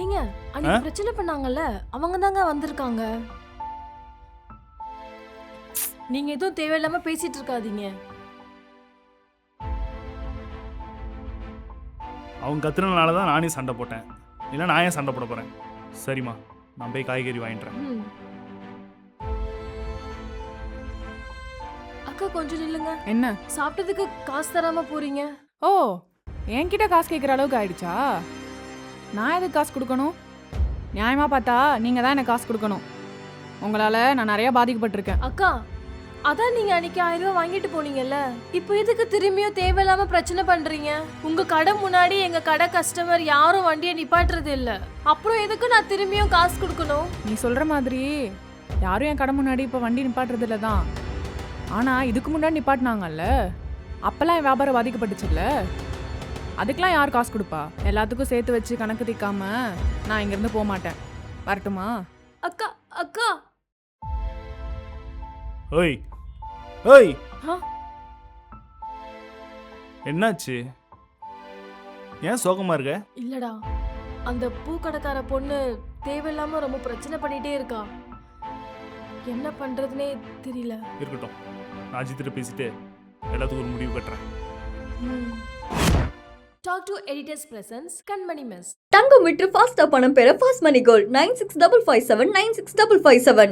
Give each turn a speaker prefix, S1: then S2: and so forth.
S1: ஏங்க அன்னைக்கு பிரச்சனை பண்ணாங்கல்ல அவங்க தாங்க வந்திருக்காங்க. நீங்க எதுவும் தேவையில்லாம பேசிட்டு இருக்காதீங்க.
S2: அவங்க கத்துறதுனால தான் நானே சண்டை போட்டேன். இல்லை நான் ஏன் சண்டை போட போகிறேன்? சரிம்மா, நான் போய் காய்கறி வாங்கிட்டுறேன்.
S1: அக்கா கொஞ்சம் நில்லுங்க.
S3: என்ன?
S1: சாப்பிட்டதுக்கு காசு தராம போறீங்க?
S3: ஓ, என்கிட்ட காசு கேட்குற அளவுக்கு ஆயிடுச்சா? நான் எதுக்கு காசு கொடுக்கணும்? நியாயமா பார்த்தா நீங்க தான் எனக்கு காசு கொடுக்கணும். உங்களால நான் நிறைய பாதிக்கப்பட்டிருக்கேன்.
S1: அக்கா அதான் நீங்க அன்னைக்கு 1000 ரூபாய் வாங்கிட்டு போனீங்கல்ல, இப்போ எதுக்கு திரும்பியும் தேவையில்லாம பிரச்சனை பண்றீங்க? உங்க கடை முன்னாடி எங்க கடை கஸ்டமர் யாரும் வண்டியை நிப்பாட்டுறது இல்ல, அப்புறம் எதுக்கு நான் திரும்பியும் காசு கொடுக்கணும்?
S3: நீ சொல்ற மாதிரி யாரும் என் கடை முன்னாடி இப்போ வண்டி நிப்பாட்டுறது இல்லை தான். ஆனா இதுக்கு முன்னாடி நிப்பாட்டினாங்கல்ல, அப்பெல்லாம் என் வியாபாரம் பாதிக்கப்பட்டுச்சுல்ல, அதுக்கெல்லாம் யார் காசு கொடுப்பா? எல்லாத்துக்கும் சேர்த்து வச்சு கணக்கு தீக்காம நான் இங்கிருந்து போக மாட்டேன். வரட்டுமா?
S1: அக்கா அக்கா
S2: ஓய் ஓய்,
S1: ஆ?
S2: என்னாச்சு? ஏன் சோகமா இருக்க?
S1: இல்லடா, அந்த பூக்கடைக்கார பொண்ணு தேவையில்லாம ரொம்ப பிரச்சனை பண்ணிட்டே இருக்கா. என்ன பண்றதுனே தெரியல.
S2: இருக்கட்டும், நான் அஜித்திட்ட பேசிட்டு எல்லாத்துக்கும் ஒரு முடிவு கட்டுறேன்.
S1: Talk to Editors Presents Kanmani miss.
S4: தங்கம் விற்று ஃபாஸ்டா பணம் பெற ஃபாஸ்ட் மணி கோல்ட் 9655796557.